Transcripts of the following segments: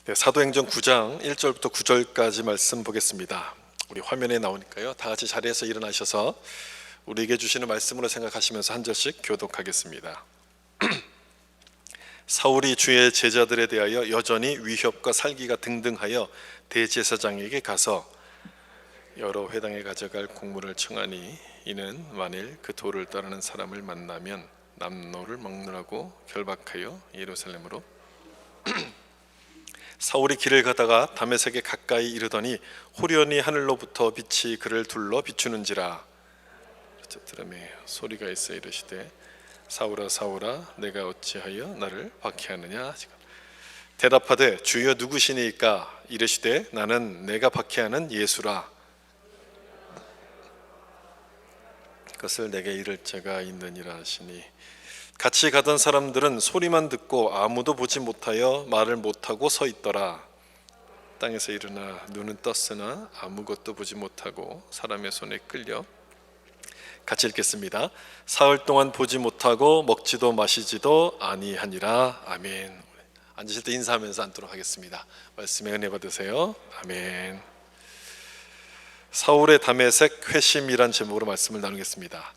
네, 사도행전 9장 1절부터 9절까지 말씀 보겠습니다. 우리 화면에 나오니까요, 다 같이 자리에서 일어나셔서 우리에게 주시는 말씀으로 생각하시면서 한 절씩 교독하겠습니다. 사울이 주의 제자들에 대하여 여전히 위협과 살기가 등등하여 대제사장에게 가서 여러 회당에 가져갈 공물을 청하니, 이는 만일 그 도를 따르는 사람을 만나면 남노를 먹느라고 결박하여 예루살렘으로 사울이 길을 가다가 다메섹에 가까이 이르더니 호련히 하늘로부터 빛이 그를 둘러 비추는지라. 들음에 소리가 있어 이르시되, 사울아 사울아 내가 어찌하여 나를 박해하느냐. 대답하되 주여 누구시니까? 이르시되 나는 내가 박해하는 예수라. 그것을 내게 이를 자가 있느니라 하시니, 같이 가던 사람들은 소리만 듣고 아무도 보지 못하여 말을 못하고 서 있더라. 땅에서 일어나 눈은 떴으나 아무것도 보지 못하고 사람의 손에 끌려. 같이 읽겠습니다. 사흘 동안 보지 못하고 먹지도 마시지도 아니하니라. 아멘. 앉으실 때 인사하면서 앉도록 하겠습니다. 말씀에 은혜 받으세요. 아멘. 사울의 다메섹 회심이란 제목으로 말씀을 나누겠습니다.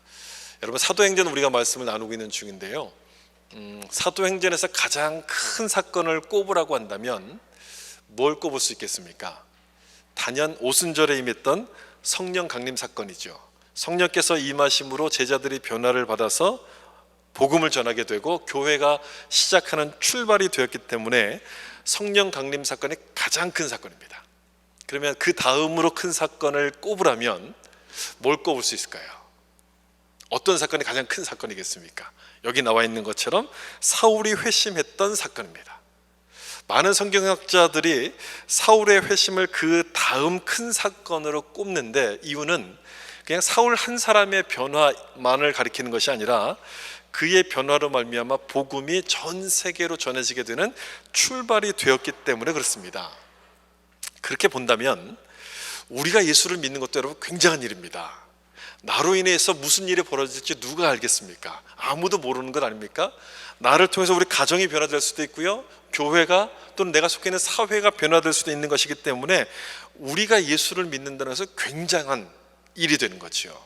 여러분, 사도행전 우리가 말씀을 나누고 있는 중인데요, 사도행전에서 가장 큰 사건을 꼽으라고 한다면 뭘 꼽을 수 있겠습니까? 단연 오순절에 임했던 성령 강림 사건이죠. 성령께서 임하심으로 제자들이 변화를 받아서 복음을 전하게 되고 교회가 시작하는 출발이 되었기 때문에 성령 강림 사건이 가장 큰 사건입니다. 그러면 그 다음으로 큰 사건을 꼽으라면 뭘 꼽을 수 있을까요? 어떤 사건이 가장 큰 사건이겠습니까? 여기 나와 있는 것처럼 사울이 회심했던 사건입니다. 많은 성경학자들이 사울의 회심을 그 다음 큰 사건으로 꼽는데, 이유는 그냥 사울 한 사람의 변화만을 가리키는 것이 아니라 그의 변화로 말미암아 복음이 전 세계로 전해지게 되는 출발이 되었기 때문에 그렇습니다. 그렇게 본다면 우리가 예수를 믿는 것도 여러분 굉장한 일입니다. 나로 인해서 무슨 일이 벌어질지 누가 알겠습니까? 아무도 모르는 것 아닙니까? 나를 통해서 우리 가정이 변화될 수도 있고요, 교회가 또는 내가 속해 있는 사회가 변화될 수도 있는 것이기 때문에 우리가 예수를 믿는다는 것은 굉장한 일이 되는 거죠.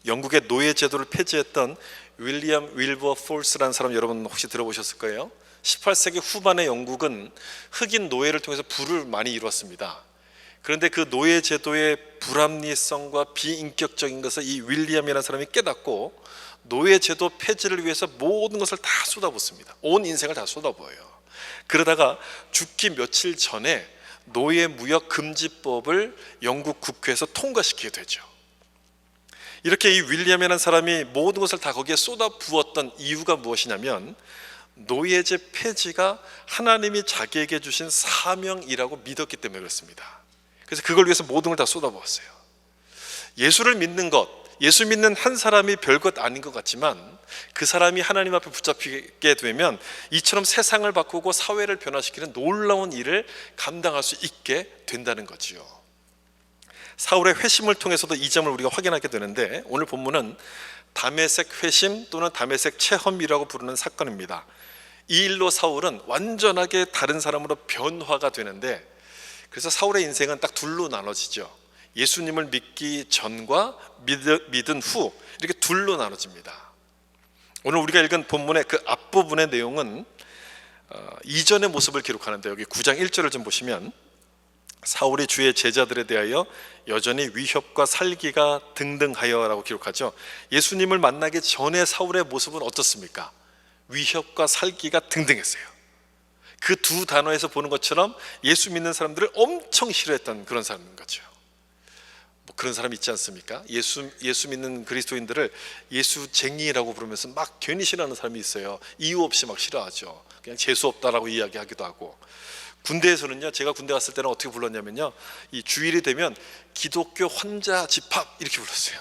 영국의 노예 제도를 폐지했던 윌리엄 윌버포스라는 사람 여러분 혹시 들어보셨을 거예요. 18세기 후반의 영국은 흑인 노예를 통해서 부를 많이 이루었습니다. 그런데 그 노예 제도의 불합리성과 비인격적인 것을 이 윌리엄이라는 사람이 깨닫고 노예 제도 폐지를 위해서 모든 것을 다 쏟아붓습니다. 온 인생을 다 쏟아부어요. 그러다가 죽기 며칠 전에 노예 무역 금지법을 영국 국회에서 통과시키게 되죠. 이렇게 이 윌리엄이라는 사람이 모든 것을 다 거기에 쏟아부었던 이유가 무엇이냐면, 노예제 폐지가 하나님이 자기에게 주신 사명이라고 믿었기 때문에 그렇습니다. 그래서 그걸 위해서 모든 걸 다 쏟아부었어요. 예수를 믿는 것, 예수 믿는 한 사람이 별것 아닌 것 같지만 그 사람이 하나님 앞에 붙잡히게 되면 이처럼 세상을 바꾸고 사회를 변화시키는 놀라운 일을 감당할 수 있게 된다는 거지요. 사울의 회심을 통해서도 이 점을 우리가 확인하게 되는데, 오늘 본문은 다메섹 회심 또는 다메섹 체험이라고 부르는 사건입니다. 이 일로 사울은 완전하게 다른 사람으로 변화가 되는데, 그래서 사울의 인생은 딱 둘로 나눠지죠. 예수님을 믿기 전과 믿은 후, 이렇게 둘로 나눠집니다. 오늘 우리가 읽은 본문의 그 앞부분의 내용은 이전의 모습을 기록하는데, 여기 9장 1절을 좀 보시면, 사울이 주의 제자들에 대하여 여전히 위협과 살기가 등등하여 라고 기록하죠. 예수님을 만나기 전에 사울의 모습은 어떻습니까? 위협과 살기가 등등했어요. 그 두 단어에서 보는 것처럼 예수 믿는 사람들을 엄청 싫어했던 그런 사람인 거죠. 뭐 그런 사람 있지 않습니까? 예수 믿는 그리스도인들을 예수쟁이라고 부르면서 막 괜히 싫어하는 사람이 있어요. 이유 없이 막 싫어하죠. 그냥 재수 없다라고 이야기하기도 하고. 군대에서는요, 제가 군대 갔을 때는 어떻게 불렀냐면요, 이 주일이 되면 기독교 환자 집합 이렇게 불렀어요.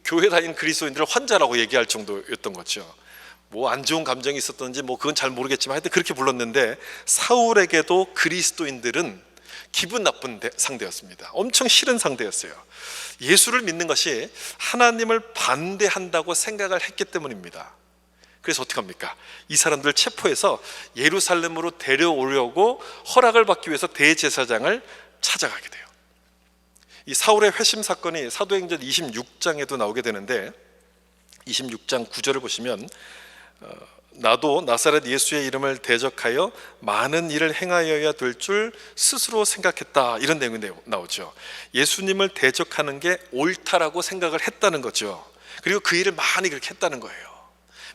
교회 다니는 그리스도인들을 환자라고 얘기할 정도였던 거죠. 뭐 안 좋은 감정이 있었던지 뭐 그건 잘 모르겠지만 하여튼 그렇게 불렀는데, 사울에게도 그리스도인들은 기분 나쁜 상대였습니다. 엄청 싫은 상대였어요. 예수를 믿는 것이 하나님을 반대한다고 생각을 했기 때문입니다. 그래서 어떻게 합니까? 이 사람들을 체포해서 예루살렘으로 데려오려고 허락을 받기 위해서 대제사장을 찾아가게 돼요. 이 사울의 회심 사건이 사도행전 26장에도 나오게 되는데 26장 9절을 보시면 나도 나사렛 예수의 이름을 대적하여 많은 일을 행하여야 될 줄 스스로 생각했다, 이런 내용이 나오죠. 예수님을 대적하는 게 옳다라고 생각을 했다는 거죠. 그리고 그 일을 많이 그렇게 했다는 거예요.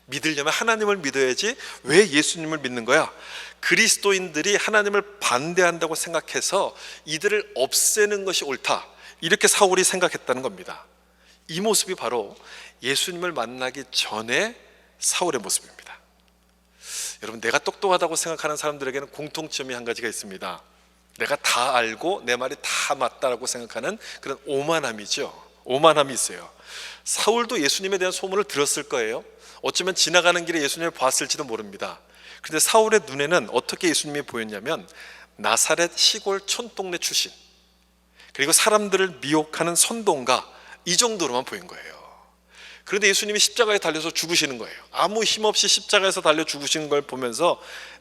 믿으려면 하나님을 믿어야지 왜 예수님을 믿는 거야? 그리스도인들이 하나님을 반대한다고 생각해서 이들을 없애는 것이 옳다, 이렇게 사울이 생각했다는 겁니다. 이 모습이 바로 예수님을 만나기 전에 사울의 모습입니다. 여러분, 내가 똑똑하다고 생각하는 사람들에게는 공통점이 한 가지가 있습니다. 내가 다 알고 내 말이 다 맞다라고 생각하는 그런 오만함이죠. 오만함이 있어요. 사울도 예수님에 대한 소문을 들었을 거예요. 어쩌면 지나가는 길에 예수님을 봤을지도 모릅니다. 그런데 사울의 눈에는 어떻게 예수님이 보였냐면 나사렛 시골 촌동네 출신, 그리고 사람들을 미혹하는 선동가, 이 정도로만 보인 거예요. 그런데 예수님이 십자가에 달려서 죽으시는 거예요. 아무 힘없이 십자가에서 달려 죽으시는 걸 보면서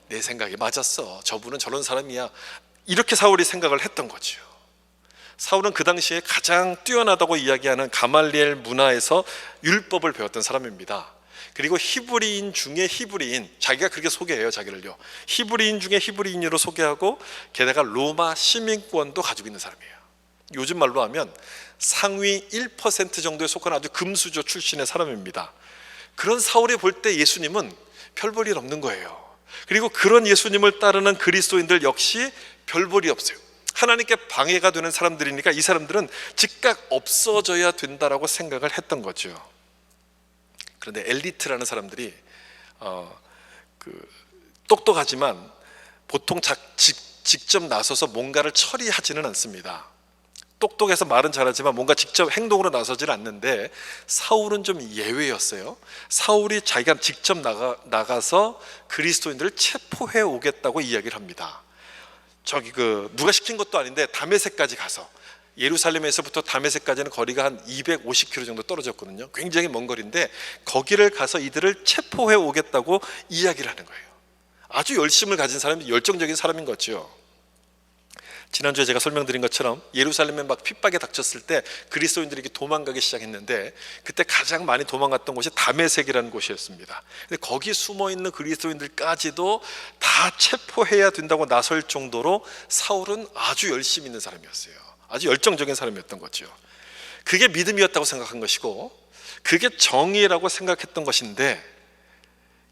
내 생각이 맞았어, 저분은 저런 사람이야, 이렇게 사울이 생각을 했던 거죠. 사울은 그 당시에 가장 뛰어나다고 이야기하는 가말리엘 문화에서 율법을 배웠던 사람입니다. 그리고 히브리인 중에 히브리인, 자기가 그렇게 소개해요, 자기를요. 히브리인 중에 히브리인으로 소개하고 게다가 로마 시민권도 가지고 있는 사람이에요. 요즘 말로 하면 상위 1% 정도에 속한 아주 금수저 출신의 사람입니다. 그런 사울이 볼 때 예수님은 별 볼 일 없는 거예요. 그리고 그런 예수님을 따르는 그리스도인들 역시 별 볼이 없어요. 하나님께 방해가 되는 사람들이니까 이 사람들은 즉각 없어져야 된다라고 생각을 했던 거죠. 그런데 엘리트라는 사람들이 똑똑하지만 보통 직접 나서서 뭔가를 처리하지는 않습니다. 똑똑해서 말은 잘하지만 뭔가 직접 행동으로 나서질 않는데 사울은 좀 예외였어요. 사울이 자기가 직접 나가서 그리스도인들을 체포해 오겠다고 이야기를 합니다. 누가 시킨 것도 아닌데 다메섹까지 가서, 예루살렘에서부터 다메섹까지는 거리가 한 250km 정도 떨어졌거든요. 굉장히 먼 거리인데 거기를 가서 이들을 체포해 오겠다고 이야기를 하는 거예요. 아주 열심을 가진 사람이, 열정적인 사람인 거죠. 지난주에 제가 설명드린 것처럼 예루살렘에 막 핍박에 닥쳤을 때 그리스도인들이 도망가기 시작했는데 그때 가장 많이 도망갔던 곳이 다메섹이라는 곳이었습니다. 근데 거기 숨어있는 그리스도인들까지도 다 체포해야 된다고 나설 정도로 사울은 아주 열심히 있는 사람이었어요. 아주 열정적인 사람이었던 거죠. 그게 믿음이었다고 생각한 것이고 그게 정의라고 생각했던 것인데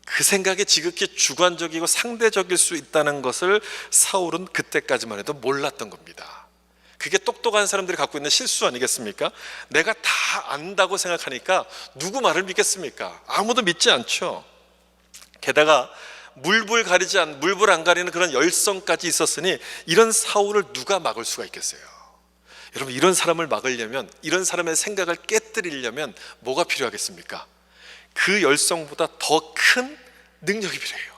그 생각이 지극히 주관적이고 상대적일 수 있다는 것을 사울은 그때까지만 해도 몰랐던 겁니다. 그게 똑똑한 사람들이 갖고 있는 실수 아니겠습니까? 내가 다 안다고 생각하니까 누구 말을 믿겠습니까? 아무도 믿지 않죠. 게다가 물불 안 가리는 그런 열성까지 있었으니 이런 사울을 누가 막을 수가 있겠어요? 여러분, 이런 사람을 막으려면, 이런 사람의 생각을 깨뜨리려면 뭐가 필요하겠습니까? 그 열성보다 더 큰 능력이 필요해요.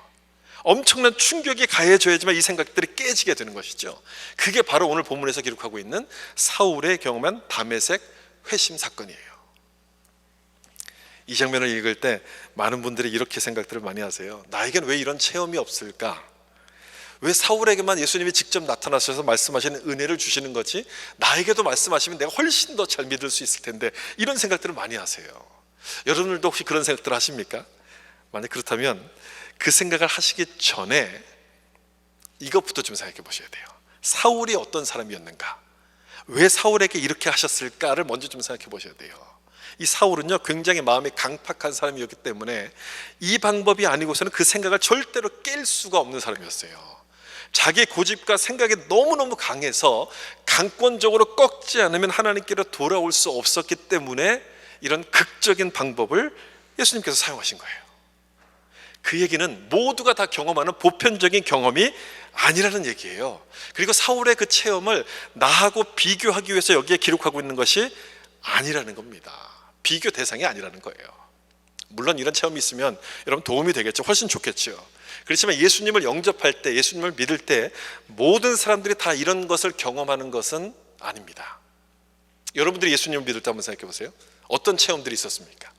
엄청난 충격이 가해져야지만 이 생각들이 깨지게 되는 것이죠. 그게 바로 오늘 본문에서 기록하고 있는 사울의 경험한 다메섹 회심 사건이에요. 이 장면을 읽을 때 많은 분들이 이렇게 생각들을 많이 하세요. 나에겐 왜 이런 체험이 없을까? 왜 사울에게만 예수님이 직접 나타나셔서 말씀하시는 은혜를 주시는 거지? 나에게도 말씀하시면 내가 훨씬 더 잘 믿을 수 있을 텐데, 이런 생각들을 많이 하세요. 여러분들도 혹시 그런 생각들 하십니까? 만약 그렇다면 그 생각을 하시기 전에 이것부터 좀 생각해 보셔야 돼요. 사울이 어떤 사람이었는가? 왜 사울에게 이렇게 하셨을까를 먼저 좀 생각해 보셔야 돼요. 이 사울은요, 굉장히 마음이 강팍한 사람이었기 때문에 이 방법이 아니고서는 그 생각을 절대로 깰 수가 없는 사람이었어요. 자기 고집과 생각이 너무너무 강해서 강권적으로 꺾지 않으면 하나님께로 돌아올 수 없었기 때문에 이런 극적인 방법을 예수님께서 사용하신 거예요. 그 얘기는 모두가 다 경험하는 보편적인 경험이 아니라는 얘기예요. 그리고 사울의 그 체험을 나하고 비교하기 위해서 여기에 기록하고 있는 것이 아니라는 겁니다. 비교 대상이 아니라는 거예요. 물론 이런 체험이 있으면 여러분 도움이 되겠죠. 훨씬 좋겠죠. 그렇지만 예수님을 영접할 때, 예수님을 믿을 때 모든 사람들이 다 이런 것을 경험하는 것은 아닙니다. 여러분들이 예수님을 믿을 때 한번 생각해 보세요. 어떤 체험들이 있었습니까?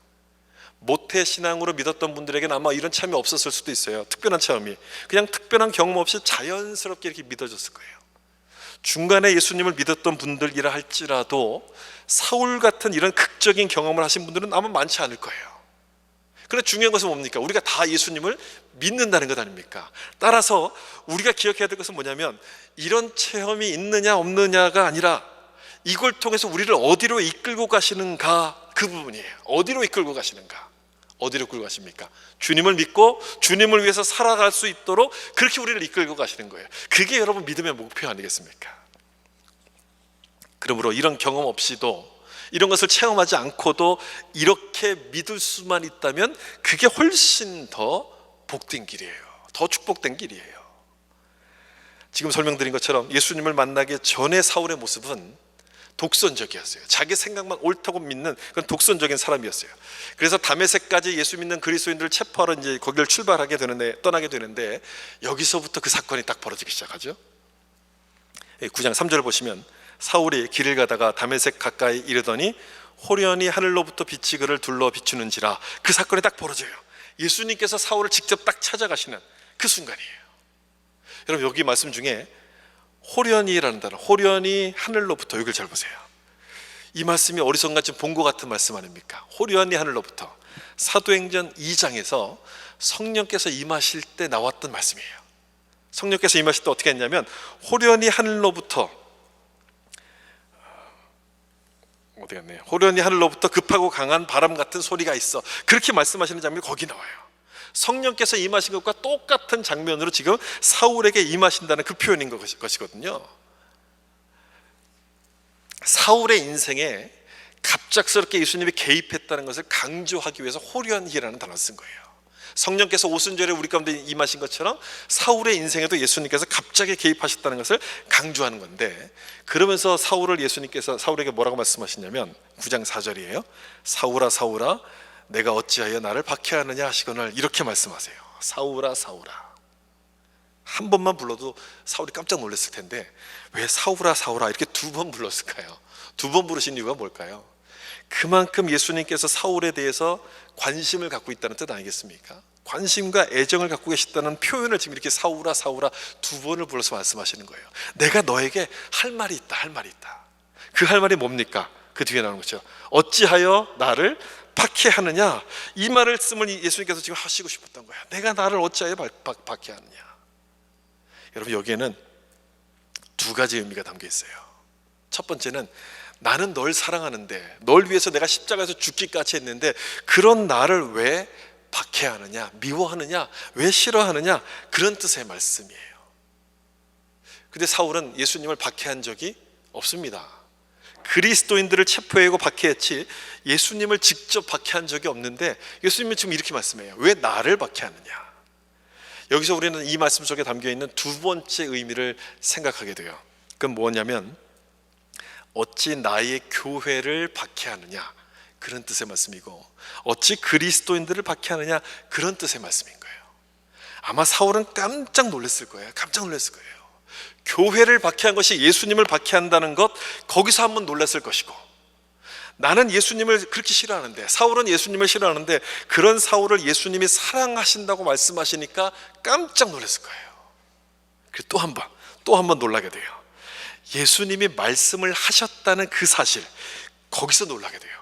모태신앙으로 믿었던 분들에게는 아마 이런 체험이 없었을 수도 있어요. 특별한 체험이. 그냥 특별한 경험 없이 자연스럽게 이렇게 믿어졌을 거예요. 중간에 예수님을 믿었던 분들이라 할지라도 사울 같은 이런 극적인 경험을 하신 분들은 아마 많지 않을 거예요. 그런데 중요한 것은 뭡니까? 우리가 다 예수님을 믿는다는 것 아닙니까? 따라서 우리가 기억해야 될 것은 뭐냐면, 이런 체험이 있느냐 없느냐가 아니라 이걸 통해서 우리를 어디로 이끌고 가시는가, 그 부분이에요. 어디로 이끌고 가시는가? 어디로 이끌고 가십니까? 주님을 믿고 주님을 위해서 살아갈 수 있도록 그렇게 우리를 이끌고 가시는 거예요. 그게 여러분 믿음의 목표 아니겠습니까? 그러므로 이런 경험 없이도, 이런 것을 체험하지 않고도 이렇게 믿을 수만 있다면 그게 훨씬 더 복된 길이에요. 더 축복된 길이에요. 지금 설명드린 것처럼 예수님을 만나기 전에 사울의 모습은 독선적이었어요. 자기 생각만 옳다고 믿는 그런 독선적인 사람이었어요. 그래서 다메섹까지 예수 믿는 그리스도인들을 체포하러 이제 거기를 떠나게 되는데 여기서부터 그 사건이 딱 벌어지기 시작하죠. 9장 3절을 보시면, 사울이 길을 가다가 다메섹 가까이 이르더니 호련히 하늘로부터 빛이 그를 둘러 비추는지라. 그 사건이 딱 벌어져요. 예수님께서 사울을 직접 딱 찾아가시는 그 순간이에요. 여러분, 여기 말씀 중에 호련히라는 단어, 호련히 하늘로부터, 여기를 잘 보세요. 이 말씀이 어리석은같이 본 것 같은 말씀 아닙니까? 호련히 하늘로부터. 사도행전 2장에서 성령께서 임하실 때 나왔던 말씀이에요. 성령께서 임하실 때 어떻게 했냐면, 호련히 하늘로부터, 어디 갔네요. 호련히 하늘로부터 급하고 강한 바람 같은 소리가 있어. 그렇게 말씀하시는 장면이 거기 나와요. 성령께서 임하신 것과 똑같은 장면으로 지금 사울에게 임하신다는 그 표현인 것이거든요. 사울의 인생에 갑작스럽게 예수님이 개입했다는 것을 강조하기 위해서 호련히라는 단어를 쓴 거예요. 성령께서 오순절에 우리 가운데 임하신 것처럼 사울의 인생에도 예수님께서 갑자기 개입하셨다는 것을 강조하는 건데, 그러면서 예수님께서 사울에게 뭐라고 말씀하시냐면 9장 4절이에요. 사울아 사울아 내가 어찌하여 나를 박해하느냐 하시거늘, 이렇게 말씀하세요. 사울아 사울아. 한 번만 불러도 사울이 깜짝 놀랐을 텐데 왜 사울아 사울아 이렇게 두 번 불렀을까요? 두 번 부르신 이유가 뭘까요? 그만큼 예수님께서 사울에 대해서 관심을 갖고 있다는 뜻 아니겠습니까? 관심과 애정을 갖고 계시다는 표현을 지금 이렇게 사울아 사울아 두 번을 불러서 말씀하시는 거예요. 내가 너에게 할 말이 있다, 할 말이 있다. 그 할 말이 뭡니까? 그 뒤에 나오는 거죠. 어찌하여 나를 박해하느냐. 이 말을 쓰면 예수님께서 지금 하시고 싶었던 거예요. 내가 나를 어찌하여 박해하느냐. 여러분, 여기에는 두 가지 의미가 담겨 있어요. 첫 번째는, 나는 널 사랑하는데, 널 위해서 내가 십자가에서 죽기까지 했는데 그런 나를 왜 박해하느냐, 미워하느냐, 왜 싫어하느냐, 그런 뜻의 말씀이에요. 근데 사울은 예수님을 박해한 적이 없습니다. 그리스도인들을 체포하고 박해했지 예수님을 직접 박해한 적이 없는데, 예수님은 지금 이렇게 말씀해요. 왜 나를 박해하느냐. 여기서 우리는 이 말씀 속에 담겨있는 두 번째 의미를 생각하게 돼요. 그건 뭐냐면, 어찌 나의 교회를 박해하느냐, 그런 뜻의 말씀이고, 어찌 그리스도인들을 박해하느냐, 그런 뜻의 말씀인 거예요. 아마 사울은 깜짝 놀랐을 거예요. 깜짝 놀랐을 거예요. 교회를 박해한 것이 예수님을 박해한다는 것, 거기서 한번 놀랐을 것이고, 나는 예수님을 그렇게 싫어하는데, 사울은 예수님을 싫어하는데 그런 사울을 예수님이 사랑하신다고 말씀하시니까 깜짝 놀랐을 거예요. 그리고 또 한 번 놀라게 돼요. 예수님이 말씀을 하셨다는 그 사실, 거기서 놀라게 돼요.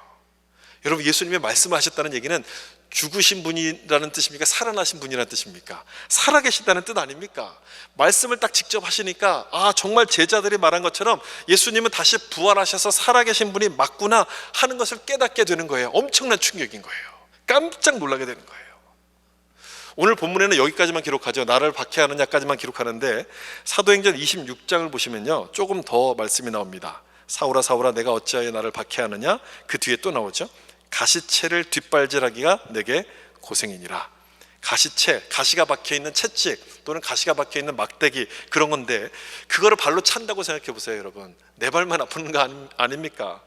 여러분, 예수님이 말씀하셨다는 얘기는 죽으신 분이라는 뜻입니까? 살아나신 분이라는 뜻입니까? 살아계시다는 뜻 아닙니까? 말씀을 딱 직접 하시니까, 정말 제자들이 말한 것처럼 예수님은 다시 부활하셔서 살아계신 분이 맞구나 하는 것을 깨닫게 되는 거예요. 엄청난 충격인 거예요. 깜짝 놀라게 되는 거예요. 오늘 본문에는 여기까지만 기록하죠. 나를 박해하느냐까지만 기록하는데, 사도행전 26장을 보시면요, 조금 더 말씀이 나옵니다. 사울아 사울아 내가 어찌하여 나를 박해하느냐. 그 뒤에 또 나오죠. 가시채를 뒷발질하기가 내게 고생이니라. 가시채, 가시가 박혀있는 채찍 또는 가시가 박혀있는 막대기, 그런 건데 그거를 발로 찬다고 생각해 보세요. 여러분, 내 발만 아픈 거 아닙니까?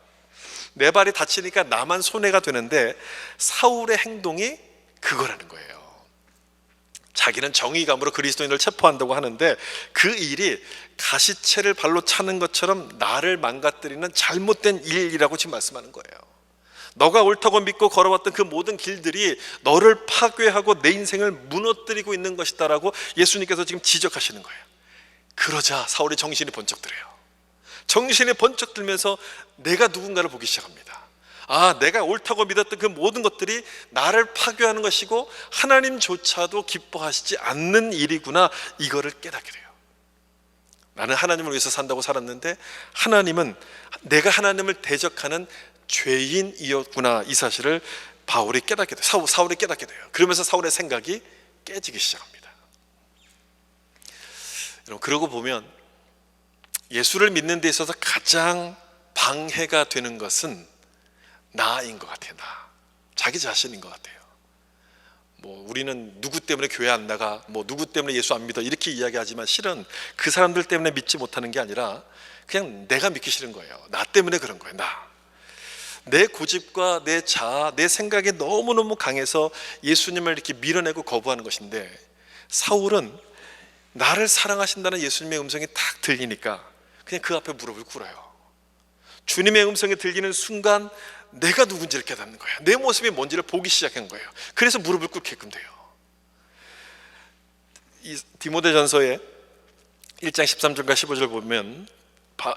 내 발이 다치니까 나만 손해가 되는데, 사울의 행동이 그거라는 거예요. 자기는 정의감으로 그리스도인을 체포한다고 하는데 그 일이 가시채를 발로 차는 것처럼 나를 망가뜨리는 잘못된 일이라고 지금 말씀하는 거예요. 너가 옳다고 믿고 걸어왔던 그 모든 길들이 너를 파괴하고 내 인생을 무너뜨리고 있는 것이다 라고 예수님께서 지금 지적하시는 거예요. 그러자 사울이 정신이 번쩍 들어요. 정신이 번쩍 들면서 내가 누군가를 보기 시작합니다. 아, 내가 옳다고 믿었던 그 모든 것들이 나를 파괴하는 것이고 하나님조차도 기뻐하시지 않는 일이구나, 이거를 깨닫게 돼요. 나는 하나님을 위해서 산다고 살았는데 하나님은 내가 하나님을 대적하는 죄인이었구나, 이 사실을 바울이 깨닫게 돼요. 사울이 깨닫게 돼요. 그러면서 사울의 생각이 깨지기 시작합니다. 여러분, 그러고 보면 예수를 믿는 데 있어서 가장 방해가 되는 것은 나인 것 같아요. 자기 자신인 것 같아요. 우리는 누구 때문에 교회 안 나가, 누구 때문에 예수 안 믿어, 이렇게 이야기하지만 실은 그 사람들 때문에 믿지 못하는 게 아니라 그냥 내가 믿기 싫은 거예요. 나 때문에 그런 거예요. 내 고집과 내 자아, 내 생각이 너무너무 강해서 예수님을 이렇게 밀어내고 거부하는 것인데, 사울은 나를 사랑하신다는 예수님의 음성이 딱 들리니까 그냥 그 앞에 무릎을 꿇어요. 주님의 음성이 들리는 순간 내가 누군지를 깨닫는 거예요. 내 모습이 뭔지를 보기 시작한 거예요. 그래서 무릎을 꿇게끔 돼요. 이 디모데전서의 1장 13절과 15절 보면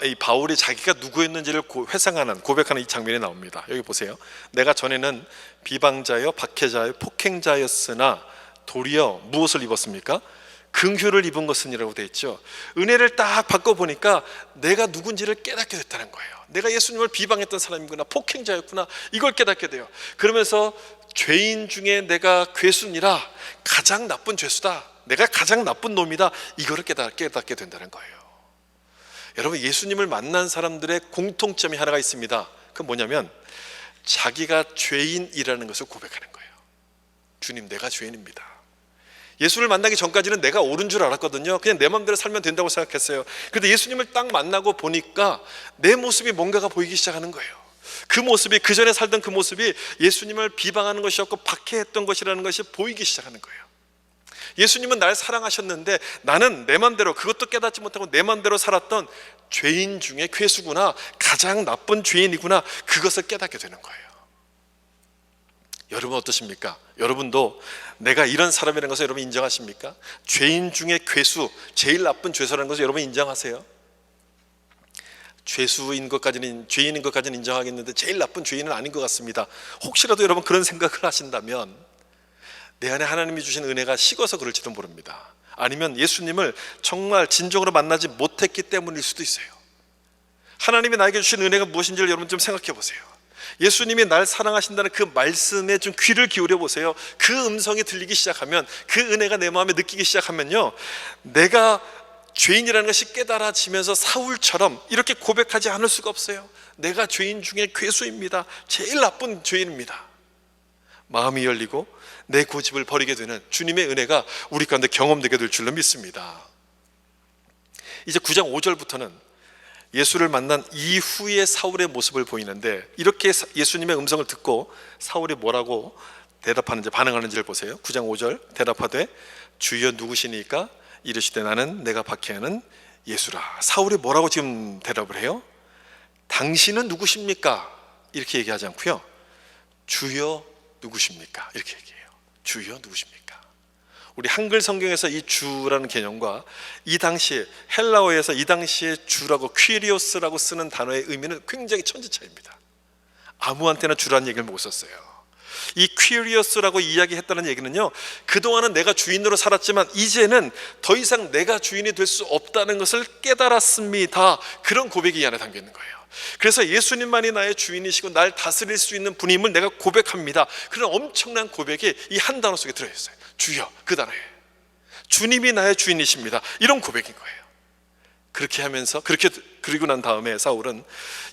이 바울이 자기가 누구였는지를 회상하는, 고백하는 이 장면이 나옵니다. 여기 보세요. 내가 전에는 비방자여 박해자여 폭행자였으나 도리어 무엇을 입었습니까? 긍휼을 입은 것은이라고 되어 있죠. 은혜를 딱 바꿔보니까 내가 누군지를 깨닫게 됐다는 거예요. 내가 예수님을 비방했던 사람이구나, 폭행자였구나, 이걸 깨닫게 돼요. 그러면서 죄인 중에 내가 괴수니라, 가장 나쁜 죄수다, 내가 가장 나쁜 놈이다, 이거를 깨닫게 된다는 거예요. 여러분, 예수님을 만난 사람들의 공통점이 하나가 있습니다. 그건 뭐냐면 자기가 죄인이라는 것을 고백하는 거예요. 주님, 내가 죄인입니다. 예수를 만나기 전까지는 내가 옳은 줄 알았거든요. 그냥 내 마음대로 살면 된다고 생각했어요. 그런데 예수님을 딱 만나고 보니까 내 모습이 뭔가가 보이기 시작하는 거예요. 그 모습이, 그 전에 살던 그 모습이 예수님을 비방하는 것이었고 박해했던 것이라는 것이 보이기 시작하는 거예요. 예수님은 날 사랑하셨는데 나는 내 맘대로, 그것도 깨닫지 못하고 내 맘대로 살았던 죄인 중에 괴수구나, 가장 나쁜 죄인이구나, 그것을 깨닫게 되는 거예요. 여러분 어떠십니까? 여러분도 내가 이런 사람이라는 것을 여러분 인정하십니까? 죄인 중에 괴수, 제일 나쁜 죄수라는 것을 여러분 인정하세요? 죄수인 것까지는, 죄인인 것까지는 인정하겠는데 제일 나쁜 죄인은 아닌 것 같습니다. 혹시라도 여러분 그런 생각을 하신다면 내 안에 하나님이 주신 은혜가 식어서 그럴지도 모릅니다. 아니면 예수님을 정말 진정으로 만나지 못했기 때문일 수도 있어요. 하나님이 나에게 주신 은혜가 무엇인지를 여러분 좀 생각해 보세요. 예수님이 날 사랑하신다는 그 말씀에 좀 귀를 기울여 보세요. 그 음성이 들리기 시작하면, 그 은혜가 내 마음에 느끼기 시작하면요, 내가 죄인이라는 것이 깨달아지면서 사울처럼 이렇게 고백하지 않을 수가 없어요. 내가 죄인 중에 괴수입니다. 제일 나쁜 죄인입니다. 마음이 열리고 내 고집을 버리게 되는 주님의 은혜가 우리 가운데 경험되게 될 줄로 믿습니다. 이제 9장 5절부터는 예수를 만난 이후의 사울의 모습을 보이는데, 이렇게 예수님의 음성을 듣고 사울이 뭐라고 대답하는지, 반응하는지를 보세요. 9장 5절, 대답하되 주여 누구시니까? 이르시되 나는 내가 박해하는 예수라. 사울이 뭐라고 지금 대답을 해요? 당신은 누구십니까? 이렇게 얘기하지 않고요, 주여 누구십니까? 이렇게 얘기해요. 주여 누구십니까? 우리 한글 성경에서 이 주라는 개념과 이 당시 헬라어에서 이 당시의 주라고, 퀴리오스라고 쓰는 단어의 의미는 굉장히 천지차이입니다. 아무한테나 주라는 얘기를 못 썼어요. 이 퀴리오스라고 이야기했다는 얘기는요, 그동안은 내가 주인으로 살았지만 이제는 더 이상 내가 주인이 될 수 없다는 것을 깨달았습니다. 그런 고백이 이 안에 담겨 있는 거예요. 그래서 예수님만이 나의 주인이시고 날 다스릴 수 있는 분임을 내가 고백합니다. 그런 엄청난 고백이 이 한 단어 속에 들어있어요. 주여, 그 단어에 주님이 나의 주인이십니다, 이런 고백인 거예요. 그렇게 하면서, 그리고 난 다음에 사울은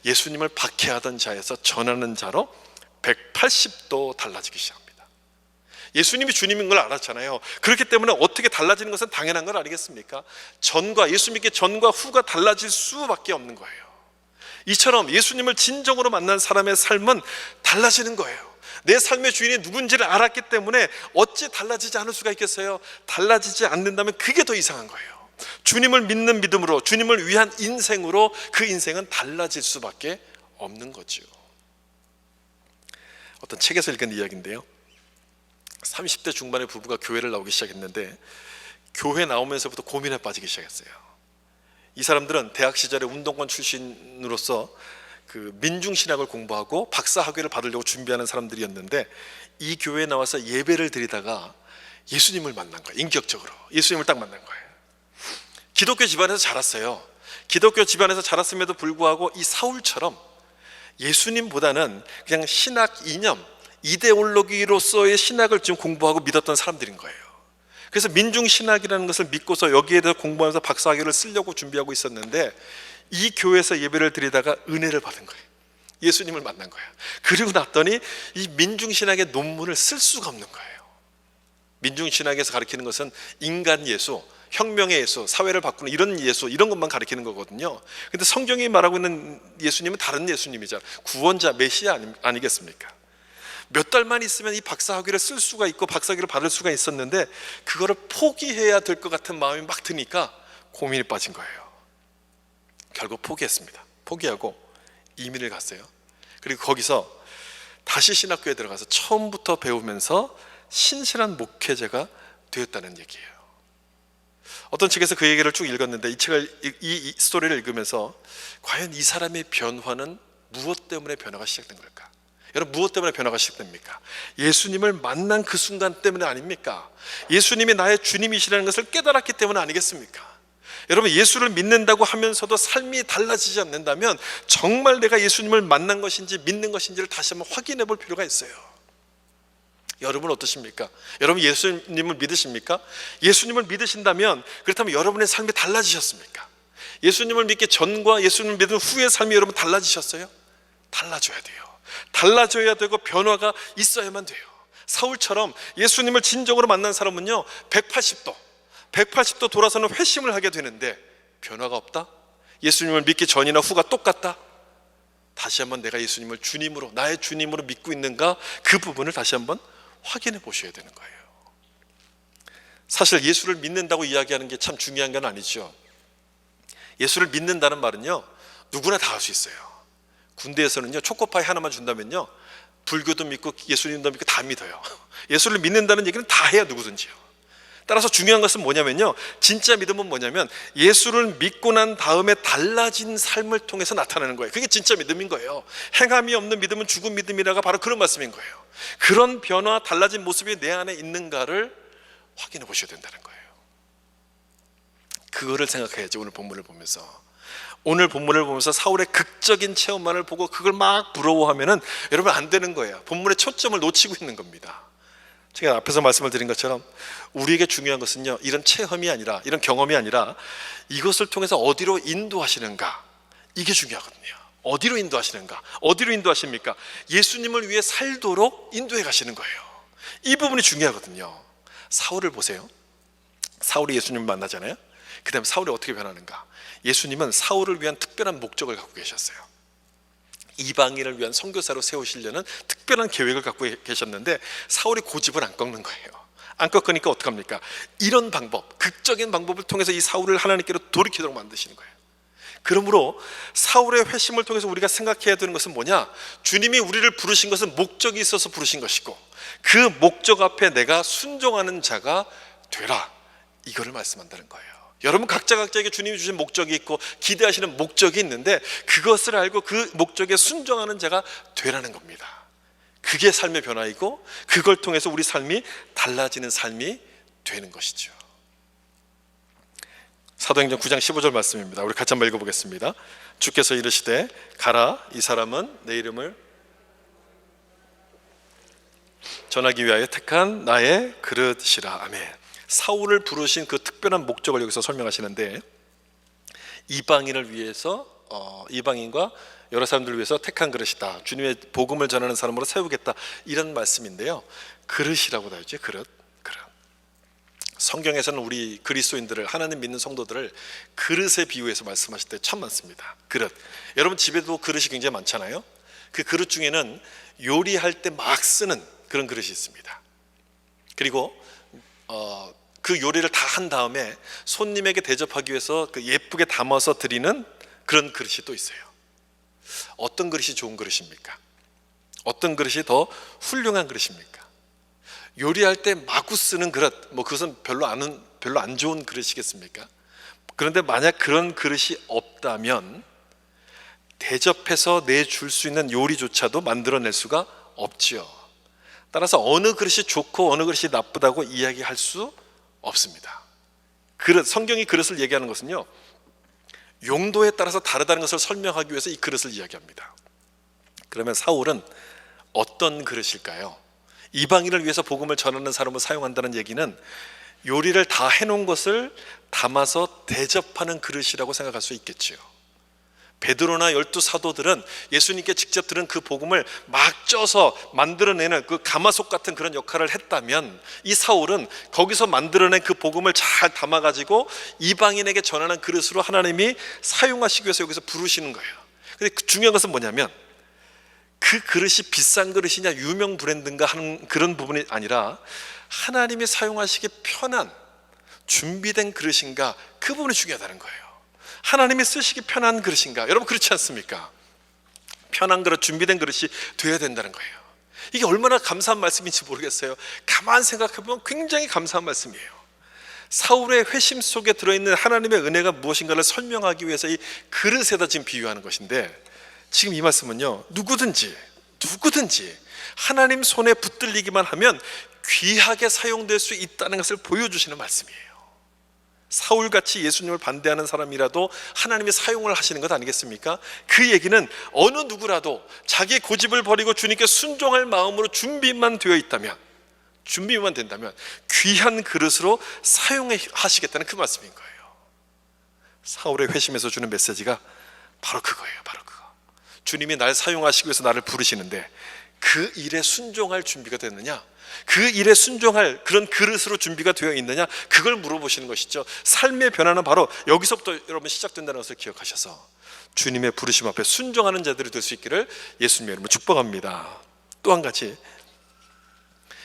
예수님을 박해하던 자에서 전하는 자로 180도 달라지기 시작합니다. 예수님이 주님인 걸 알았잖아요. 그렇기 때문에 어떻게 달라지는 것은 당연한 걸 아니겠습니까? 예수 믿기 전과 후가 달라질 수밖에 없는 거예요. 이처럼 예수님을 진정으로 만난 사람의 삶은 달라지는 거예요. 내 삶의 주인이 누군지를 알았기 때문에 어찌 달라지지 않을 수가 있겠어요? 달라지지 않는다면 그게 더 이상한 거예요. 주님을 믿는 믿음으로, 주님을 위한 인생으로 그 인생은 달라질 수밖에 없는 거죠. 어떤 책에서 읽은 이야기인데요. 30대 중반의 부부가 교회를 나오기 시작했는데 교회 나오면서부터 고민에 빠지기 시작했어요. 이 사람들은 대학 시절에 운동권 출신으로서 그 민중신학을 공부하고 박사학위를 받으려고 준비하는 사람들이었는데 이 교회에 나와서 예배를 드리다가 예수님을 만난 거예요. 인격적으로 예수님을 딱 만난 거예요. 기독교 집안에서 자랐어요. 기독교 집안에서 자랐음에도 불구하고 이 사울처럼 예수님보다는 그냥 신학 이념, 이데올로기로서의 신학을 지금 공부하고 믿었던 사람들인 거예요. 그래서 민중신학이라는 것을 믿고서 여기에 대해서 공부하면서 박사학위를 쓰려고 준비하고 있었는데 이 교회에서 예배를 드리다가 은혜를 받은 거예요. 예수님을 만난 거예요. 그리고 났더니 이 민중신학의 논문을 쓸 수가 없는 거예요. 민중신학에서 가르치는 것은 인간 예수, 혁명의 예수, 사회를 바꾸는 이런 예수, 이런 것만 가르치는 거거든요. 근데 성경이 말하고 있는 예수님은 다른 예수님이잖아요. 구원자, 메시아 아니겠습니까? 몇 달만 있으면 이 박사학위를 쓸 수가 있고 박사학위를 받을 수가 있었는데 그거를 포기해야 될 것 같은 마음이 막 드니까 고민이 빠진 거예요. 결국 포기했습니다. 포기하고 이민을 갔어요. 그리고 거기서 다시 신학교에 들어가서 처음부터 배우면서 신실한 목회자가 되었다는 얘기예요. 어떤 책에서 그 얘기를 쭉 읽었는데 이 스토리를 읽으면서 과연 이 사람의 변화는 무엇 때문에 변화가 시작된 걸까? 여러분, 무엇 때문에 변화가 시작됩니까? 예수님을 만난 그 순간 때문에 아닙니까? 예수님이 나의 주님이시라는 것을 깨달았기 때문 아니겠습니까? 여러분, 예수를 믿는다고 하면서도 삶이 달라지지 않는다면 정말 내가 예수님을 만난 것인지 믿는 것인지를 다시 한번 확인해 볼 필요가 있어요. 여러분 어떠십니까? 여러분 예수님을 믿으십니까? 예수님을 믿으신다면 그렇다면 여러분의 삶이 달라지셨습니까? 예수님을 믿기 전과 예수님을 믿은 후의 삶이 여러분 달라지셨어요? 달라져야 돼요. 달라져야 되고 변화가 있어야만 돼요. 사울처럼 예수님을 진정으로 만난 사람은요 180도 돌아서는 회심을 하게 되는데 변화가 없다? 예수님을 믿기 전이나 후가 똑같다? 다시 한번 내가 예수님을 주님으로, 나의 주님으로 믿고 있는가? 그 부분을 다시 한번 확인해 보셔야 되는 거예요. 사실 예수를 믿는다고 이야기하는 게 참 중요한 건 아니죠. 예수를 믿는다는 말은요 누구나 다 할 수 있어요. 군대에서는요 초코파이 하나만 준다면요 불교도 믿고 예수님도 믿고 다 믿어요. 예수를 믿는다는 얘기는 다 해요, 누구든지요. 따라서 중요한 것은 뭐냐면요, 진짜 믿음은 뭐냐면 예수를 믿고 난 다음에 달라진 삶을 통해서 나타나는 거예요. 그게 진짜 믿음인 거예요. 행함이 없는 믿음은 죽은 믿음이라가 바로 그런 말씀인 거예요. 그런 변화, 달라진 모습이 내 안에 있는가를 확인해 보셔야 된다는 거예요. 그거를 생각해야지. 오늘 본문을 보면서 사울의 극적인 체험만을 보고 그걸 막 부러워하면은 여러분 안 되는 거예요. 본문의 초점을 놓치고 있는 겁니다. 제가 앞에서 말씀을 드린 것처럼 우리에게 중요한 것은요 이런 체험이 아니라, 이런 경험이 아니라 이것을 통해서 어디로 인도하시는가, 이게 중요하거든요. 어디로 인도하시는가, 어디로 인도하십니까? 예수님을 위해 살도록 인도해 가시는 거예요. 이 부분이 중요하거든요. 사울을 보세요. 사울이 예수님을 만나잖아요. 그 다음에 사울이 어떻게 변하는가? 예수님은 사울을 위한 특별한 목적을 갖고 계셨어요. 이방인을 위한 선교사로 세우시려는 특별한 계획을 갖고 계셨는데 사울이 고집을 안 꺾는 거예요. 안 꺾으니까 어떡합니까? 이런 방법, 극적인 방법을 통해서 이 사울을 하나님께로 돌이키도록 만드시는 거예요. 그러므로 사울의 회심을 통해서 우리가 생각해야 되는 것은 뭐냐? 주님이 우리를 부르신 것은 목적이 있어서 부르신 것이고 그 목적 앞에 내가 순종하는 자가 되라, 이거를 말씀한다는 거예요. 여러분 각자에게 주님이 주신 목적이 있고 기대하시는 목적이 있는데 그것을 알고 그 목적에 순종하는 자가 되라는 겁니다. 그게 삶의 변화이고 그걸 통해서 우리 삶이 달라지는 삶이 되는 것이죠. 사도행전 9장 15절 말씀입니다. 우리 같이 한번 읽어보겠습니다. 주께서 이르시되 가라, 이 사람은 내 이름을 전하기 위하여 택한 나의 그릇이라. 아멘. 사울을 부르신 그 특별한 목적을 여기서 설명하시는데 이방인을 위해서 이방인과 여러 사람들을 위해서 택한 그릇이다. 주님의 복음을 전하는 사람으로 세우겠다, 이런 말씀인데요. 그릇이라고 나와 있죠. 그릇. 성경에서는 우리 그리스도인들을, 하나님 믿는 성도들을 그릇에 비유해서 말씀하실 때 참 많습니다. 그릇. 여러분 집에도 그릇이 굉장히 많잖아요. 그 그릇 중에는 요리할 때 막 쓰는 그런 그릇이 있습니다. 그리고 그 요리를 다 한 다음에 손님에게 대접하기 위해서 그 예쁘게 담아서 드리는 그런 그릇이 또 있어요. 어떤 그릇이 좋은 그릇입니까? 어떤 그릇이 더 훌륭한 그릇입니까? 요리할 때 마구 쓰는 그릇, 그것은 별로 안 좋은 그릇이겠습니까? 그런데 만약 그런 그릇이 없다면 대접해서 내줄 수 있는 요리조차도 만들어낼 수가 없지요. 따라서 어느 그릇이 좋고 어느 그릇이 나쁘다고 이야기할 수 없습니다. 성경이 그릇을 얘기하는 것은요, 용도에 따라서 다르다는 것을 설명하기 위해서 이 그릇을 이야기합니다. 그러면 사울은 어떤 그릇일까요? 이방인을 위해서 복음을 전하는 사람을 사용한다는 얘기는 요리를 다 해놓은 것을 담아서 대접하는 그릇이라고 생각할 수 있겠지요. 베드로나 12 사도들은 예수님께 직접 들은 그 복음을 막 쪄서 만들어내는 그 가마솥 같은 그런 역할을 했다면, 이 사울은 거기서 만들어낸 그 복음을 잘 담아가지고 이방인에게 전하는 그릇으로 하나님이 사용하시기 위해서 여기서 부르시는 거예요. 근데 중요한 것은 뭐냐면, 그 그릇이 비싼 그릇이냐 유명 브랜드인가 하는 그런 부분이 아니라 하나님이 사용하시기 편한 준비된 그릇인가, 그 부분이 중요하다는 거예요. 하나님이 쓰시기 편한 그릇인가? 여러분 그렇지 않습니까? 편한 그릇, 준비된 그릇이 되어야 된다는 거예요. 이게 얼마나 감사한 말씀인지 모르겠어요. 가만 생각해보면 굉장히 감사한 말씀이에요. 사울의 회심 속에 들어있는 하나님의 은혜가 무엇인가를 설명하기 위해서 이 그릇에다 지금 비유하는 것인데, 지금 이 말씀은요, 누구든지 하나님 손에 붙들리기만 하면 귀하게 사용될 수 있다는 것을 보여주시는 말씀이에요. 사울같이 예수님을 반대하는 사람이라도 하나님이 사용을 하시는 것 아니겠습니까? 그 얘기는 어느 누구라도 자기 고집을 버리고 주님께 순종할 마음으로 준비만 된다면 귀한 그릇으로 사용하시겠다는 그 말씀인 거예요. 사울의 회심에서 주는 메시지가 바로 그거예요. 바로 그거. 주님이 날 사용하시기 위해서 나를 부르시는데 그 일에 순종할 준비가 됐느냐, 그 일에 순종할 그런 그릇으로 준비가 되어 있느냐, 그걸 물어보시는 것이죠. 삶의 변화는 바로 여기서부터 여러분 시작된다는 것을 기억하셔서 주님의 부르심 앞에 순종하는 자들이 될 수 있기를 예수님의 이름으로 축복합니다. 또 한 가지,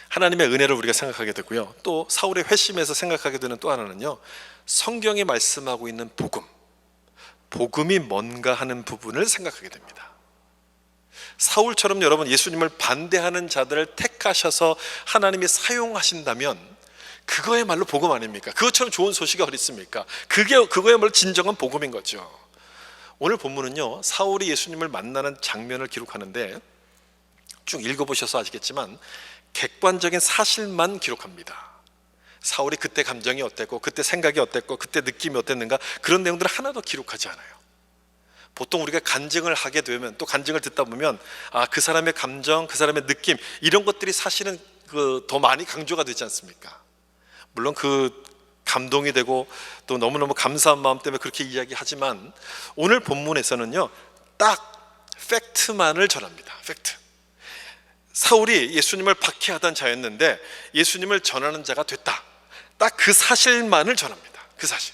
하나님의 은혜를 우리가 생각하게 되고요, 또 사울의 회심에서 생각하게 되는 또 하나는요, 성경이 말씀하고 있는 복음이 뭔가 하는 부분을 생각하게 됩니다. 사울처럼 여러분 예수님을 반대하는 자들을 택하셔서 하나님이 사용하신다면 그거야말로 복음 아닙니까? 그것처럼 좋은 소식이 어디 있습니까? 그거야말로 진정한 복음인 거죠. 오늘 본문은요, 사울이 예수님을 만나는 장면을 기록하는데 쭉 읽어보셔서 아시겠지만 객관적인 사실만 기록합니다. 사울이 그때 감정이 어땠고, 그때 생각이 어땠고, 그때 느낌이 어땠는가, 그런 내용들을 하나도 기록하지 않아요. 보통 우리가 간증을 하게 되면, 또 간증을 듣다 보면 그 사람의 감정, 그 사람의 느낌, 이런 것들이 사실은 더 많이 강조가 되지 않습니까? 물론 그 감동이 되고 또 너무너무 감사한 마음 때문에 그렇게 이야기하지만, 오늘 본문에서는요, 딱 팩트만을 전합니다. 팩트. 사울이 예수님을 박해하던 자였는데 예수님을 전하는 자가 됐다. 딱 그 사실만을 전합니다. 그 사실.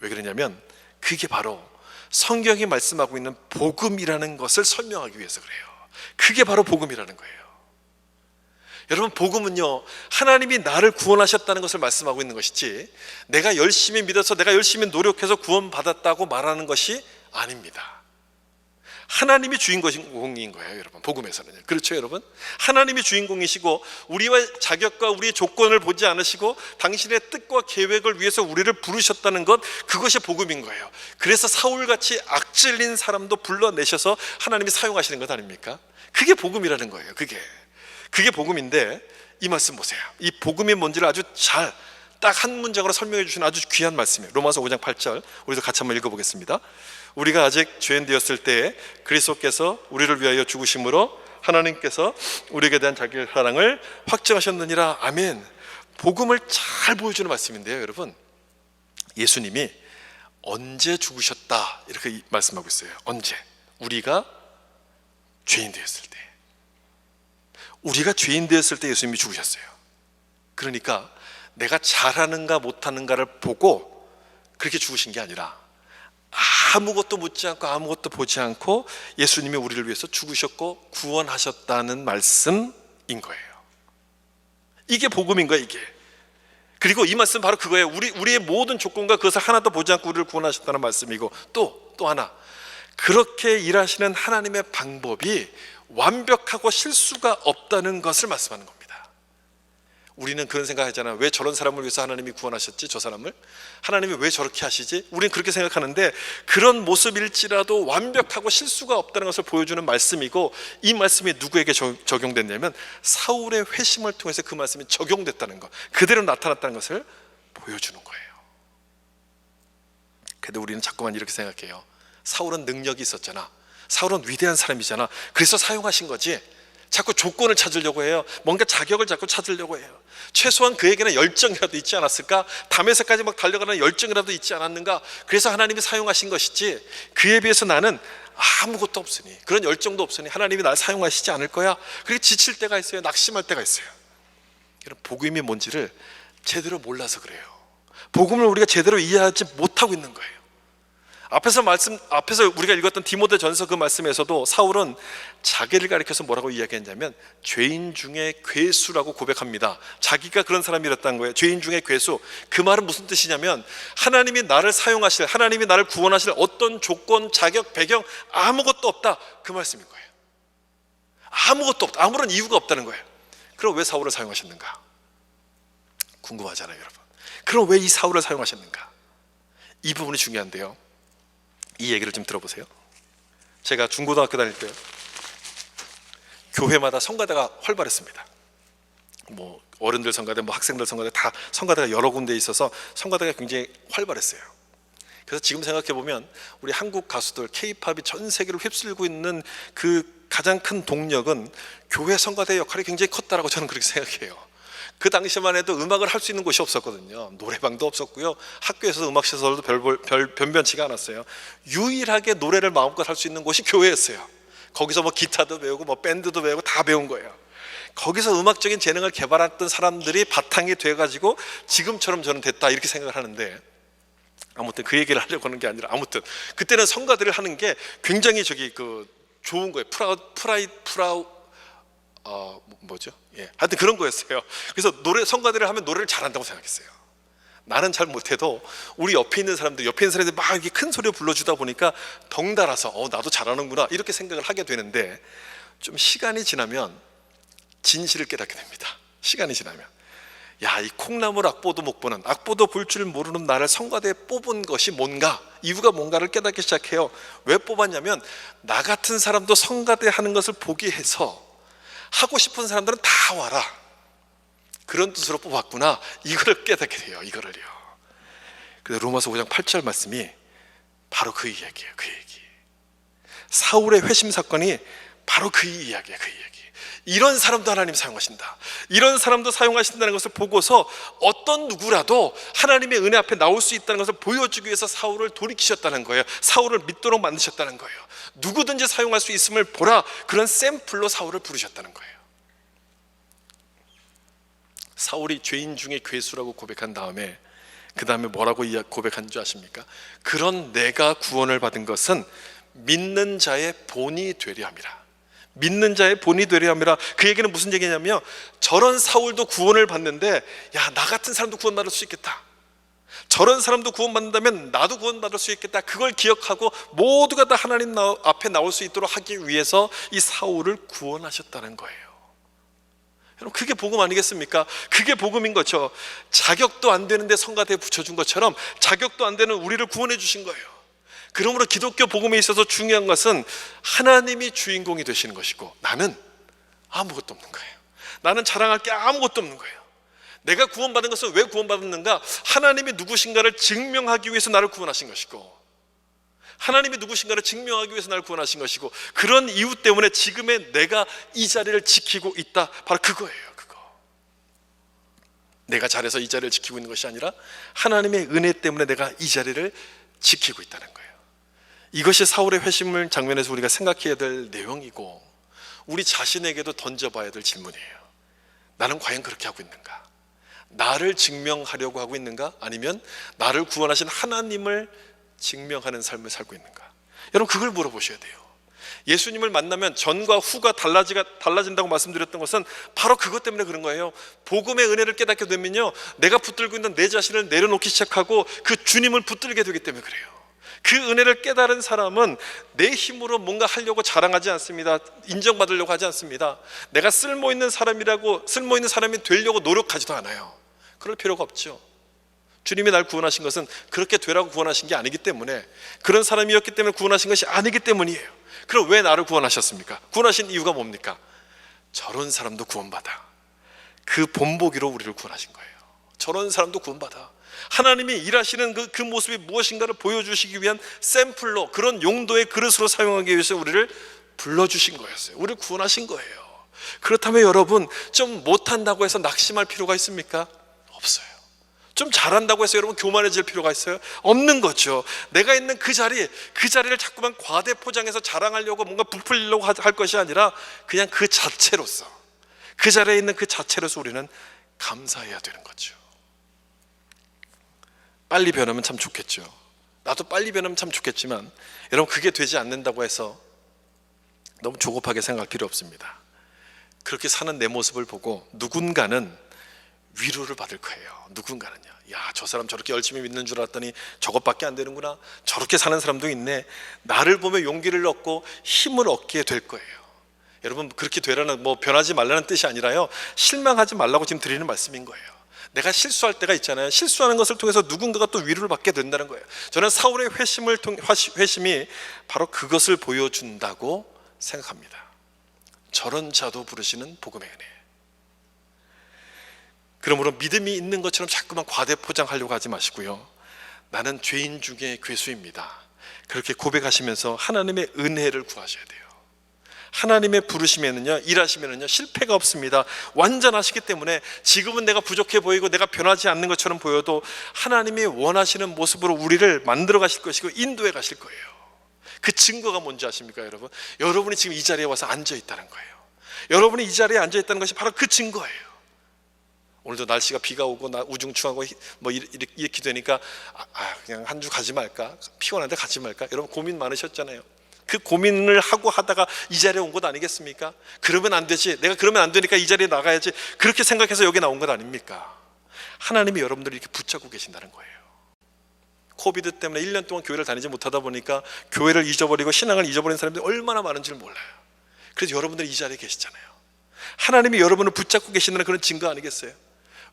왜 그러냐면 그게 바로 성경이 말씀하고 있는 복음이라는 것을 설명하기 위해서 그래요. 그게 바로 복음이라는 거예요. 여러분, 복음은요, 하나님이 나를 구원하셨다는 것을 말씀하고 있는 것이지 내가 열심히 믿어서 내가 열심히 노력해서 구원받았다고 말하는 것이 아닙니다. 하나님이 주인공인 거예요, 여러분. 복음에서는요. 그렇죠, 여러분? 하나님이 주인공이시고 우리와 자격과 우리의 조건을 보지 않으시고 당신의 뜻과 계획을 위해서 우리를 부르셨다는 것, 그것이 복음인 거예요. 그래서 사울같이 악질린 사람도 불러내셔서 하나님이 사용하시는 것 아닙니까? 그게 복음이라는 거예요. 그게 복음인데, 이 말씀 보세요. 이 복음이 뭔지를 아주 잘 딱 한 문장으로 설명해 주시는 아주 귀한 말씀이에요. 로마서 5장 8절 우리도 같이 한번 읽어보겠습니다. 우리가 아직 죄인 되었을 때에 그리스도께서 우리를 위하여 죽으심으로 하나님께서 우리에게 대한 자기의 사랑을 확증하셨느니라. 아멘. 복음을 잘 보여주는 말씀인데요, 여러분, 예수님이 언제 죽으셨다 이렇게 말씀하고 있어요. 언제? 우리가 죄인 되었을 때. 우리가 죄인 되었을 때 예수님이 죽으셨어요. 그러니까 내가 잘하는가 못하는가를 보고 그렇게 죽으신 게 아니라 아무것도 묻지 않고 아무것도 보지 않고 예수님이 우리를 위해서 죽으셨고 구원하셨다는 말씀인 거예요. 이게 복음인 거예요, 이게. 그리고 이 말씀 바로 그거예요. 우리의 모든 조건과 그것을 하나도 보지 않고 우리를 구원하셨다는 말씀이고, 또 하나, 그렇게 일하시는 하나님의 방법이 완벽하고 실수가 없다는 것을 말씀하는 겁니다. 우리는 그런 생각하잖아요. 왜 저런 사람을 위해서 하나님이 구원하셨지? 저 사람을? 하나님이 왜 저렇게 하시지? 우리는 그렇게 생각하는데, 그런 모습일지라도 완벽하고 실수가 없다는 것을 보여주는 말씀이고, 이 말씀이 누구에게 적용됐냐면 사울의 회심을 통해서 그 말씀이 적용됐다는 것, 그대로 나타났다는 것을 보여주는 거예요. 근데 우리는 자꾸만 이렇게 생각해요. 사울은 능력이 있었잖아, 사울은 위대한 사람이잖아, 그래서 사용하신 거지. 자꾸 조건을 찾으려고 해요. 뭔가 자격을 자꾸 찾으려고 해요. 최소한 그에게는 열정이라도 있지 않았을까? 담에서까지 막 달려가는 열정이라도 있지 않았는가? 그래서 하나님이 사용하신 것이지, 그에 비해서 나는 아무것도 없으니, 그런 열정도 없으니 하나님이 날 사용하시지 않을 거야. 그렇게 지칠 때가 있어요. 낙심할 때가 있어요. 여러분, 복음이 뭔지를 제대로 몰라서 그래요. 복음을 우리가 제대로 이해하지 못하고 있는 거예요. 앞에서 우리가 읽었던 디모데전서 그 말씀에서도 사울은 자기를 가리켜서 뭐라고 이야기했냐면 죄인 중에 괴수라고 고백합니다. 자기가 그런 사람이었다는 거예요. 죄인 중에 괴수. 그 말은 무슨 뜻이냐면 하나님이 나를 사용하실, 하나님이 나를 구원하실 어떤 조건, 자격, 배경 아무것도 없다, 그 말씀인 거예요. 아무것도 없다, 아무런 이유가 없다는 거예요. 그럼 왜 사울을 사용하셨는가? 궁금하잖아요, 여러분. 그럼 왜 이 사울을 사용하셨는가? 이 부분이 중요한데요, 이 얘기를 좀 들어보세요. 제가 중고등학교 다닐 때 교회마다 성가대가 활발했습니다. 뭐 어른들 성가대, 뭐 학생들 성가대, 다 성가대가 여러 군데 있어서 성가대가 굉장히 활발했어요. 그래서 지금 생각해 보면 우리 한국 가수들, K-팝이 전 세계를 휩쓸고 있는 그 가장 큰 동력은 교회 성가대의 역할이 굉장히 컸다라고 저는 그렇게 생각해요. 그 당시만 해도 음악을 할 수 있는 곳이 없었거든요. 노래방도 없었고요, 학교에서도 음악시설도 별 변변치가 않았어요. 유일하게 노래를 마음껏 할 수 있는 곳이 교회였어요. 거기서 뭐 기타도 배우고 뭐 밴드도 배우고 다 배운 거예요. 거기서 음악적인 재능을 개발했던 사람들이 바탕이 돼가지고 지금처럼 저는 됐다, 이렇게 생각을 하는데, 아무튼 그 얘기를 하려고 하는 게 아니라, 아무튼 그때는 성가들을 하는 게 굉장히 좋은 거예요. 뭐죠? 하여튼 그런 거였어요. 그래서 성가대를 하면 노래를 잘한다고 생각했어요. 나는 잘 못해도 우리 옆에 있는 사람들이 막 이렇게 큰 소리로 불러주다 보니까 덩달아서 나도 잘하는구나, 이렇게 생각을 하게 되는데, 좀 시간이 지나면 진실을 깨닫게 됩니다. 시간이 지나면, 야, 이 콩나물 악보도 못 보는, 악보도 볼 줄 모르는 나를 성가대에 뽑은 것이 뭔가, 이유가 뭔가를 깨닫기 시작해요. 왜 뽑았냐면 나 같은 사람도 성가대 하는 것을 보기 해서 하고 싶은 사람들은 다 와라, 그런 뜻으로 뽑았구나, 이거를 깨닫게 돼요. 이거를요. 그래서 로마서 5장 8절 말씀이 바로 그 이야기예요. 그 얘기, 사울의 회심 사건이 바로 그 이야기예요. 그 이야기. 이런 사람도 하나님 사용하신다, 이런 사람도 사용하신다는 것을 보고서 어떤 누구라도 하나님의 은혜 앞에 나올 수 있다는 것을 보여주기 위해서 사울을 돌이키셨다는 거예요. 사울을 믿도록 만드셨다는 거예요. 누구든지 사용할 수 있음을 보라, 그런 샘플로 사울을 부르셨다는 거예요. 사울이 죄인 중에 괴수라고 고백한 다음에 그 다음에 뭐라고 고백한 줄 아십니까? 그런 내가 구원을 받은 것은 믿는 자의 본이 되려 함이라. 믿는 자의 본이 되려 함이라. 그 얘기는 무슨 얘기냐면, 저런 사울도 구원을 받는데, 야, 나 같은 사람도 구원받을 수 있겠다, 저런 사람도 구원받는다면 나도 구원받을 수 있겠다, 그걸 기억하고 모두가 다 하나님 앞에 나올 수 있도록 하기 위해서 이 사울을 구원하셨다는 거예요. 여러분, 그게 복음 아니겠습니까? 그게 복음인 거죠. 자격도 안 되는데 성가대에 붙여준 것처럼 자격도 안 되는 우리를 구원해 주신 거예요. 그러므로 기독교 복음에 있어서 중요한 것은 하나님이 주인공이 되시는 것이고, 나는 아무것도 없는 거예요. 나는 자랑할 게 아무것도 없는 거예요. 내가 구원받은 것은 왜 구원받았는가? 하나님이 누구신가를 증명하기 위해서 나를 구원하신 것이고, 하나님이 누구신가를 증명하기 위해서 나를 구원하신 것이고, 그런 이유 때문에 지금의 내가 이 자리를 지키고 있다, 바로 그거예요. 그거. 내가 잘해서 이 자리를 지키고 있는 것이 아니라 하나님의 은혜 때문에 내가 이 자리를 지키고 있다는 거예요. 이것이 사울의 회심을 장면에서 우리가 생각해야 될 내용이고, 우리 자신에게도 던져봐야 될 질문이에요. 나는 과연 그렇게 하고 있는가? 나를 증명하려고 하고 있는가? 아니면 나를 구원하신 하나님을 증명하는 삶을 살고 있는가? 여러분, 그걸 물어보셔야 돼요. 예수님을 만나면 전과 후가 달라진다고 말씀드렸던 것은 바로 그것 때문에 그런 거예요. 복음의 은혜를 깨닫게 되면요, 내가 붙들고 있는 내 자신을 내려놓기 시작하고 그 주님을 붙들게 되기 때문에 그래요. 그 은혜를 깨달은 사람은 내 힘으로 뭔가 하려고 자랑하지 않습니다. 인정받으려고 하지 않습니다. 내가 쓸모있는 사람이 되려고 노력하지도 않아요. 그럴 필요가 없죠. 주님이 날 구원하신 것은 그렇게 되라고 구원하신 게 아니기 때문에, 그런 사람이었기 때문에 구원하신 것이 아니기 때문이에요. 그럼 왜 나를 구원하셨습니까? 구원하신 이유가 뭡니까? 저런 사람도 구원받아. 그 본보기로 우리를 구원하신 거예요. 저런 사람도 구원받아. 하나님이 일하시는 그 모습이 무엇인가를 보여주시기 위한 샘플로, 그런 용도의 그릇으로 사용하기 위해서 우리를 불러주신 거였어요. 우리를 구원하신 거예요. 그렇다면 여러분, 좀 못한다고 해서 낙심할 필요가 있습니까? 없어요. 좀 잘한다고 해서 여러분 교만해질 필요가 있어요? 없는 거죠. 내가 있는 그 자리를 자꾸만 과대 포장해서 자랑하려고 뭔가 부풀리려고 할 것이 아니라 그냥 그 자체로서, 그 자리에 있는 그 자체로서 우리는 감사해야 되는 거죠. 빨리 변하면 참 좋겠죠. 나도 빨리 변하면 참 좋겠지만, 여러분 그게 되지 않는다고 해서 너무 조급하게 생각할 필요 없습니다. 그렇게 사는 내 모습을 보고 누군가는 위로를 받을 거예요. 누군가는요, 야, 저 사람 저렇게 열심히 믿는 줄 알았더니 저것밖에 안 되는구나, 저렇게 사는 사람도 있네. 나를 보며 용기를 얻고 힘을 얻게 될 거예요. 여러분, 그렇게 되라는, 변하지 말라는 뜻이 아니라요, 실망하지 말라고 지금 드리는 말씀인 거예요. 내가 실수할 때가 있잖아요. 실수하는 것을 통해서 누군가가 또 위로를 받게 된다는 거예요. 저는 사울의 회심이 바로 그것을 보여준다고 생각합니다. 저런 자도 부르시는 복음의 은혜. 그러므로 믿음이 있는 것처럼 자꾸만 과대 포장하려고 하지 마시고요, 나는 죄인 중에 괴수입니다, 그렇게 고백하시면서 하나님의 은혜를 구하셔야 돼요. 하나님의 부르심에는요, 일하시면은요, 실패가 없습니다. 완전하시기 때문에 지금은 내가 부족해 보이고 내가 변하지 않는 것처럼 보여도 하나님이 원하시는 모습으로 우리를 만들어 가실 것이고 인도해 가실 거예요. 그 증거가 뭔지 아십니까, 여러분? 여러분이 지금 이 자리에 와서 앉아 있다는 거예요. 여러분이 이 자리에 앉아 있다는 것이 바로 그 증거예요. 오늘도 날씨가 비가 오고 우중충하고 이렇게 되니까 그냥 한 주 가지 말까, 피곤한데 가지 말까, 여러분 고민 많으셨잖아요. 그 고민을 하다가 이 자리에 온 것 아니겠습니까? 그러면 안 되지, 내가 그러면 안 되니까 이 자리에 나가야지, 그렇게 생각해서 여기 나온 것 아닙니까? 하나님이 여러분들을 이렇게 붙잡고 계신다는 거예요. 코비드 때문에 1년 동안 교회를 다니지 못하다 보니까 교회를 잊어버리고 신앙을 잊어버린 사람들이 얼마나 많은지를 몰라요. 그래서 여러분들이 이 자리에 계시잖아요. 하나님이 여러분을 붙잡고 계신다는 그런 증거 아니겠어요?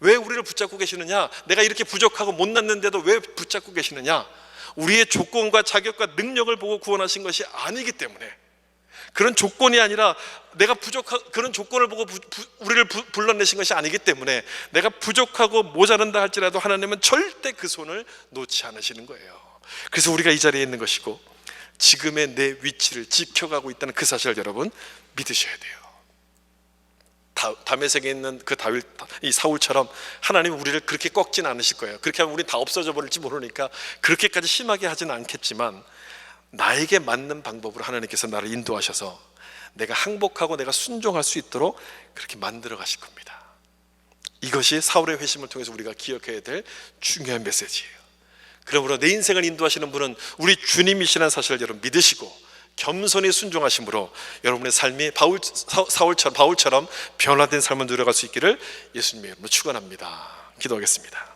왜 우리를 붙잡고 계시느냐? 내가 이렇게 부족하고 못났는데도 왜 붙잡고 계시느냐? 우리의 조건과 자격과 능력을 보고 구원하신 것이 아니기 때문에, 그런 조건이 아니라 내가 그런 조건을 보고 우리를 불러내신 것이 아니기 때문에, 내가 부족하고 모자란다 할지라도 하나님은 절대 그 손을 놓지 않으시는 거예요. 그래서 우리가 이 자리에 있는 것이고 지금의 내 위치를 지켜가고 있다는 그 사실을 여러분 믿으셔야 돼요. 다메섹에 있는 그 이 사울처럼 하나님은 우리를 그렇게 꺾지는 않으실 거예요. 그렇게 하면 우리 다 없어져 버릴지 모르니까 그렇게까지 심하게 하지는 않겠지만, 나에게 맞는 방법으로 하나님께서 나를 인도하셔서 내가 항복하고 내가 순종할 수 있도록 그렇게 만들어 가실 겁니다. 이것이 사울의 회심을 통해서 우리가 기억해야 될 중요한 메시지예요. 그러므로 내 인생을 인도하시는 분은 우리 주님이시라는 사실을 여러분 믿으시고 겸손히 순종하심으로 여러분의 삶이 바울처럼 변화된 삶을 누려갈 수 있기를 예수님의 이름으로 축원합니다. 기도하겠습니다.